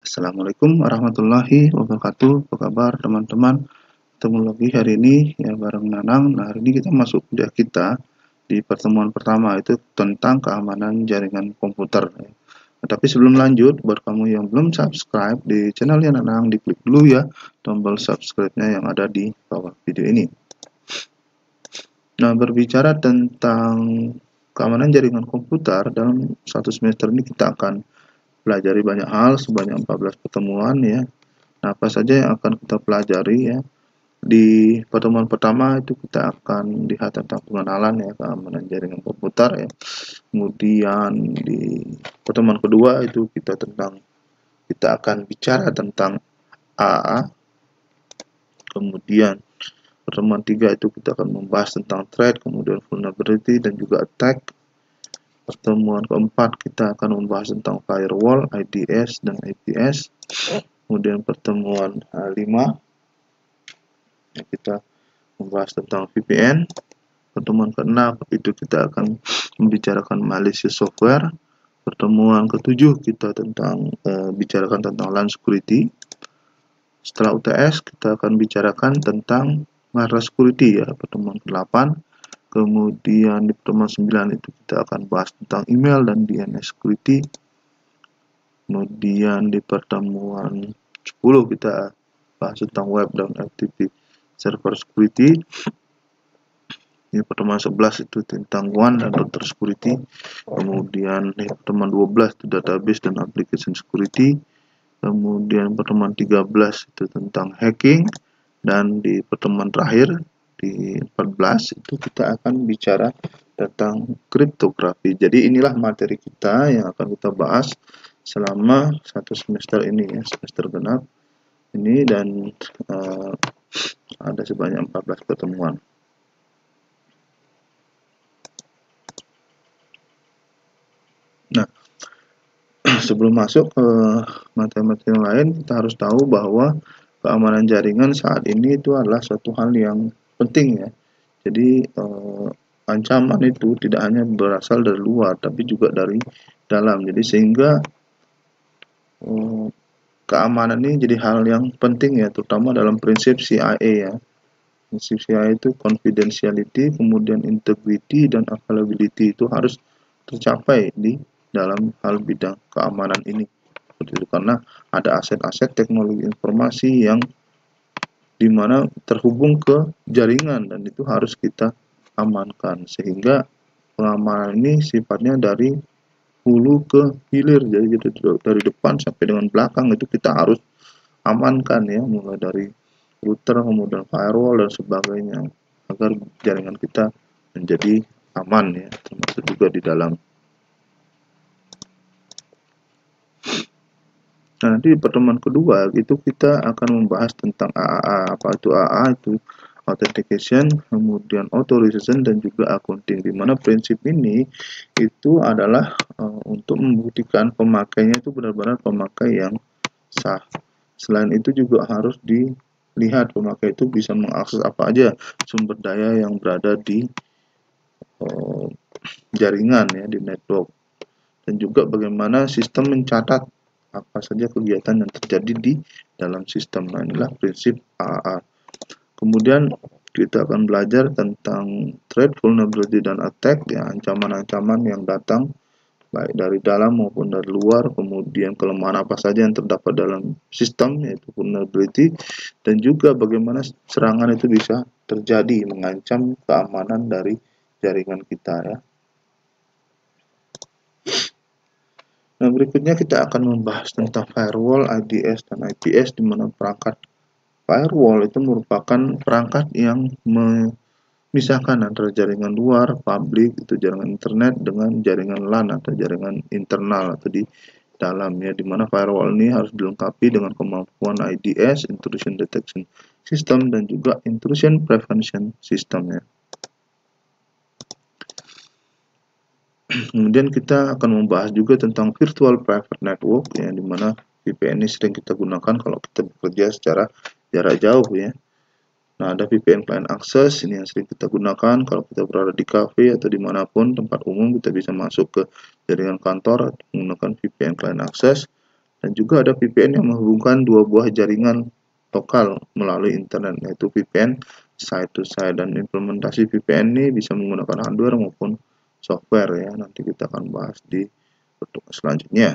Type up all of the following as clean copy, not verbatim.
Assalamualaikum warahmatullahi wabarakatuh. Apa kabar teman-teman? Ketemu lagi hari ini ya bareng Nanang. Nah, hari ini kita masuk kuliah kita di pertemuan pertama itu tentang keamanan jaringan komputer. Nah, tapi sebelum lanjut, buat kamu yang belum subscribe di channelnya Nanang, diklik dulu ya tombol subscribe-nya yang ada di bawah video ini. Nah, berbicara tentang keamanan jaringan komputer, dalam satu semester ini kita akan pelajari banyak hal sebanyak 14 pertemuan ya. Nah, apa saja yang akan kita pelajari ya? Di pertemuan pertama itu kita akan lihat tentang pengenalan ya keamanan jaringan komputer ya. Kemudian di pertemuan kedua itu kita akan bicara tentang AA. Kemudian pertemuan 3 itu kita akan membahas tentang threat, kemudian vulnerability dan juga attack. Pertemuan keempat kita akan membahas tentang firewall, IDS dan IPS. Kemudian pertemuan 5 kita membahas tentang VPN. Pertemuan ke-6 itu kita akan membicarakan malicious software. Pertemuan ke-7 kita bicarakan tentang LAN security. Setelah UTS kita akan bicarakan tentang wireless security ya, pertemuan ke-8. Kemudian di pertemuan 9 itu kita akan bahas tentang email dan DNS security. Kemudian di pertemuan 10 kita bahas tentang web dan FTP server security. Di pertemuan 11 itu tentang WAN dan router security. Kemudian di pertemuan 12 itu database dan application security. Kemudian pertemuan 13 itu tentang hacking. Dan di pertemuan terakhir di 14 itu kita akan bicara tentang kriptografi. Jadi inilah materi kita yang akan kita bahas selama satu semester ini ya, semester genap ini, dan ada sebanyak 14 pertemuan. Nah, sebelum masuk ke materi-materi lain, kita harus tahu bahwa keamanan jaringan saat ini itu adalah suatu hal yang penting ya. Jadi ancaman itu tidak hanya berasal dari luar, tapi juga dari dalam. Jadi sehingga keamanan ini jadi hal yang penting ya, terutama dalam prinsip CIA ya. Prinsip CIA itu confidentiality, kemudian integrity dan availability itu harus tercapai di dalam hal bidang keamanan ini. Seperti itu, karena ada aset-aset teknologi informasi yang dimana terhubung ke jaringan dan itu harus kita amankan, sehingga pengamanan ini sifatnya dari hulu ke hilir, jadi dari depan sampai dengan belakang itu kita harus amankan ya, mulai dari router, kemudian firewall dan sebagainya, agar jaringan kita menjadi aman ya, termasuk juga di dalam. Nah, nanti di pertemuan kedua itu kita akan membahas tentang AAA. Apa itu AAA? Itu authentication, kemudian authorization dan juga accounting. Di mana prinsip ini itu adalah untuk membuktikan pemakainya itu benar-benar pemakai yang sah. Selain itu juga harus dilihat pemakai itu bisa mengakses apa aja sumber daya yang berada di jaringan ya, di network. Dan juga bagaimana sistem mencatat apa saja kegiatan yang terjadi di dalam sistem. Nah, inilah prinsip AAA. Kemudian kita akan belajar tentang threat, vulnerability, dan attack ya, ancaman-ancaman yang datang baik dari dalam maupun dari luar, kemudian kelemahan apa saja yang terdapat dalam sistem yaitu vulnerability, dan juga bagaimana serangan itu bisa terjadi mengancam keamanan dari jaringan kita ya. Nah, berikutnya kita akan membahas tentang firewall, IDS, dan IPS, di mana perangkat firewall itu merupakan perangkat yang memisahkan antara jaringan luar, publik, itu jaringan internet, dengan jaringan LAN atau jaringan internal atau di dalam ya, di mana firewall ini harus dilengkapi dengan kemampuan IDS, intrusion detection system, dan juga intrusion prevention system ya. Kemudian kita akan membahas juga tentang virtual private network ya, di mana VPN ini sering kita gunakan kalau kita bekerja secara jarak jauh ya. Nah, ada VPN client access ini yang sering kita gunakan kalau kita berada di cafe atau dimanapun tempat umum, kita bisa masuk ke jaringan kantor menggunakan VPN client access. Dan juga ada VPN yang menghubungkan dua buah jaringan lokal melalui internet, yaitu VPN side to side. Dan implementasi VPN ini bisa menggunakan hardware maupun software ya. Nanti kita akan bahas di pertemuan selanjutnya.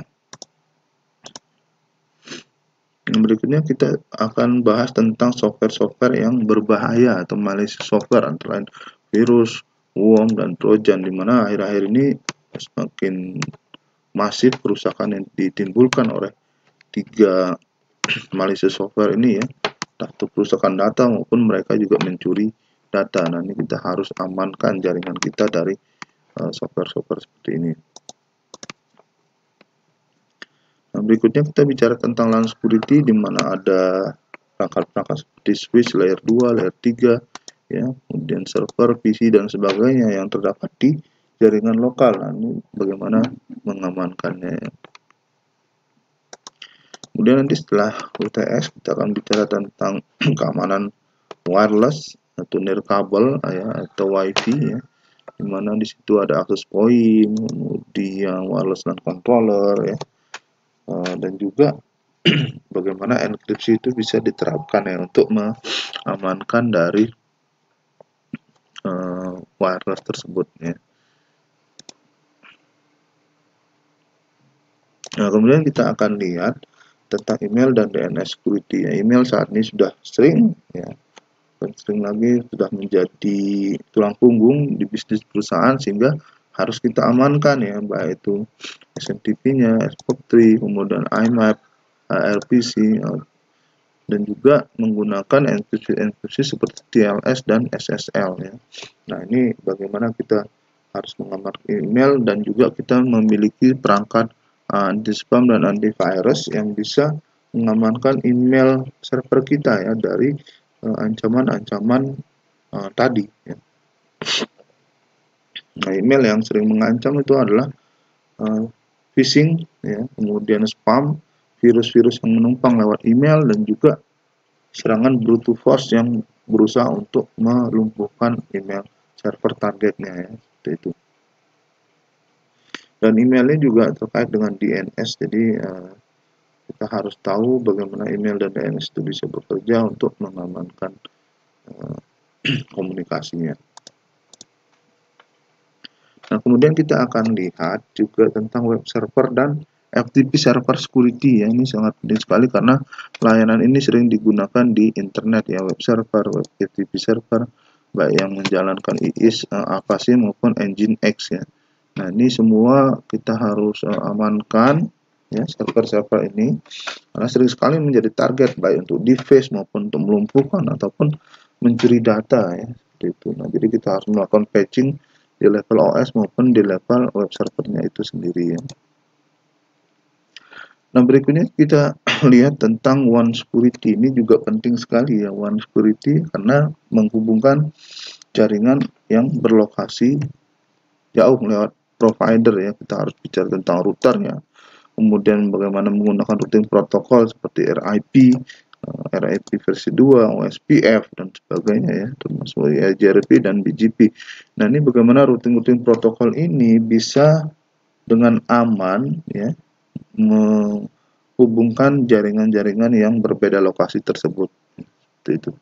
Yang berikutnya kita akan bahas tentang software-software yang berbahaya atau malicious software, antara lain virus, worm, dan trojan, di mana akhir-akhir ini semakin masif kerusakan yang ditimbulkan oleh tiga malicious software ini ya, atau kerusakan data maupun mereka juga mencuri data. Nah, ini kita harus amankan jaringan kita dari software-software seperti ini. Nah, berikutnya kita bicara tentang LAN security, di mana ada perangkat-perangkat seperti switch layer 2, layer 3, ya, kemudian server, PC, dan sebagainya yang terdapat di jaringan lokal. Nah, ini bagaimana mengamankannya ya. Kemudian nanti setelah UTS kita akan bicara tentang keamanan wireless atau nirkabel ya, atau WiFi ya, dimana di situ ada access point, kemudian wireless LAN controller ya, dan juga bagaimana enkripsi itu bisa diterapkan ya untuk mengamankan dari wireless tersebut ya. Nah, kemudian kita akan lihat tentang email dan DNS security ya. Email saat ini sudah sering ya, dan sering lagi sudah menjadi tulang punggung di bisnis perusahaan, sehingga harus kita amankan ya, baik itu SMTP-nya, SPOC3, kemudian IMAP, RPC, dan juga menggunakan enkripsi seperti TLS dan SSL ya. Nah, ini bagaimana kita harus mengamankan email, dan juga kita memiliki perangkat anti spam dan antivirus yang bisa mengamankan email server kita ya dari ancaman-ancaman tadi ya. Nah, email yang sering mengancam itu adalah phishing ya, kemudian spam, virus-virus yang menumpang lewat email, dan juga serangan brute force yang berusaha untuk melumpuhkan email server targetnya ya, seperti itu. Dan emailnya juga terkait dengan DNS, jadi kita harus tahu bagaimana email dan DNS itu bisa bekerja untuk mengamankan komunikasinya. Nah, kemudian kita akan lihat juga tentang web server dan FTP server security ya. Ini sangat penting sekali karena layanan ini sering digunakan di internet ya, web server, web FTP server, baik yang menjalankan IIS, Avast maupun Nginx ya. Nah, ini semua kita harus amankan ya, server-server ini, karena sering sekali menjadi target baik untuk deface maupun untuk melumpuhkan ataupun mencuri data ya, seperti itu. Nah, jadi kita harus melakukan patching di level OS maupun di level web servernya itu sendiri ya. Nah, berikutnya kita lihat tentang one security. Ini juga penting sekali ya, one security, karena menghubungkan jaringan yang berlokasi jauh lewat provider ya. Kita harus bicara tentang router ya, kemudian bagaimana menggunakan routing protokol seperti RIP versi 2, OSPF, dan sebagainya ya, termasuk JRP dan BGP. Nah, ini bagaimana routing protokol ini bisa dengan aman ya menghubungkan jaringan-jaringan yang berbeda lokasi tersebut. Itu.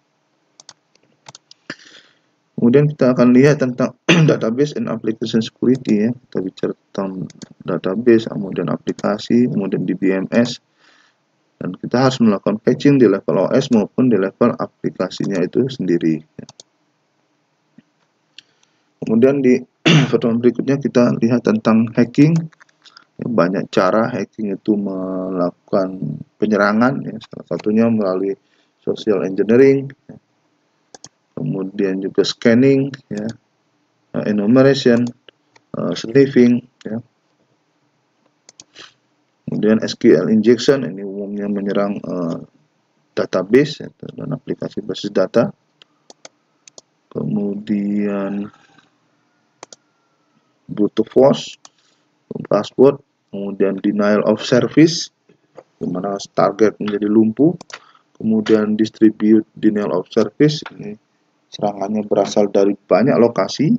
Kemudian kita akan lihat tentang database and application security ya. Kita bicara tentang database, kemudian aplikasi, kemudian DBMS, dan kita harus melakukan patching di level OS maupun di level aplikasinya itu sendiri. Kemudian di pertemuan berikutnya kita lihat tentang hacking. Banyak cara hacking itu melakukan penyerangan ya, salah satunya melalui social engineering, kemudian juga scanning ya, enumeration, sniffing ya. Kemudian SQL injection, ini umumnya menyerang database dan aplikasi basis data. Kemudian brute force, password, kemudian denial of service, di mana target menjadi lumpuh. Kemudian distribute denial of service, ini serangannya berasal dari banyak lokasi.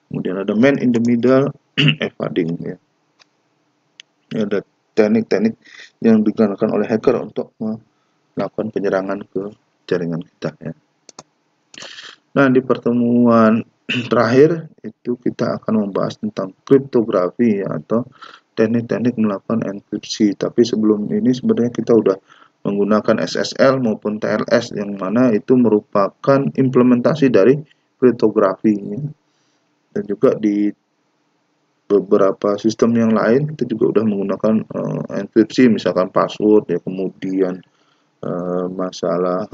Kemudian ada man in the middle, evading ya. Ada teknik-teknik yang digunakan oleh hacker untuk melakukan penyerangan ke jaringan kita ya. Nah, di pertemuan terakhir itu kita akan membahas tentang kriptografi ya, atau teknik-teknik melakukan enkripsi. Tapi sebelum ini sebenarnya kita udah menggunakan SSL maupun TLS, yang mana itu merupakan implementasi dari kriptografi ya. Dan juga di beberapa sistem yang lain kita juga udah menggunakan enkripsi, misalkan password ya, kemudian masalah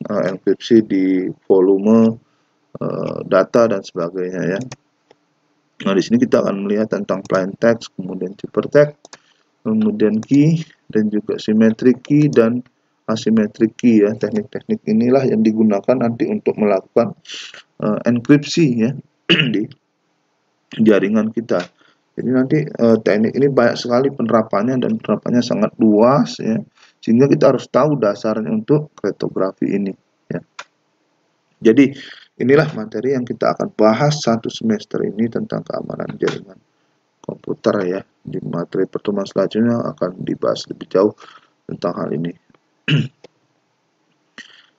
enkripsi di volume data dan sebagainya ya. Nah, di sini kita akan melihat tentang plain text, kemudian ciphertext, kemudian key, dan juga symmetric key dan asymmetric key ya. Teknik-teknik inilah yang digunakan nanti untuk melakukan enkripsi ya di jaringan kita. Jadi nanti teknik ini banyak sekali penerapannya, dan penerapannya sangat luas ya, sehingga kita harus tahu dasarnya untuk kriptografi ini ya. Jadi inilah materi yang kita akan bahas satu semester ini tentang keamanan jaringan komputer ya. Di materi pertemuan selanjutnya akan dibahas lebih jauh tentang hal ini.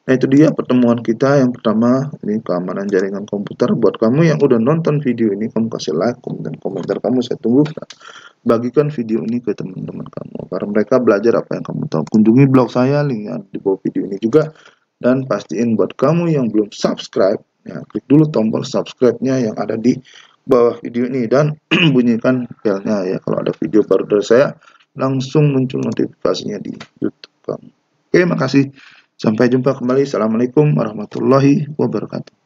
Nah, itu dia pertemuan kita yang pertama, ini keamanan jaringan komputer. Buat kamu yang udah nonton video ini, kamu kasih like, dan komentar kamu saya tunggu. Bagikan video ini ke teman-teman kamu agar mereka belajar apa yang kamu tahu. Kunjungi blog saya, linknya di bawah video ini juga. Dan pastiin buat kamu yang belum subscribe, ya, klik dulu tombol subscribe-nya yang ada di bawah video ini, dan bunyikan belnya ya, kalau ada video baru dari saya langsung muncul notifikasinya di YouTube kamu. Oke, makasih. Sampai jumpa kembali. Assalamualaikum warahmatullahi wabarakatuh.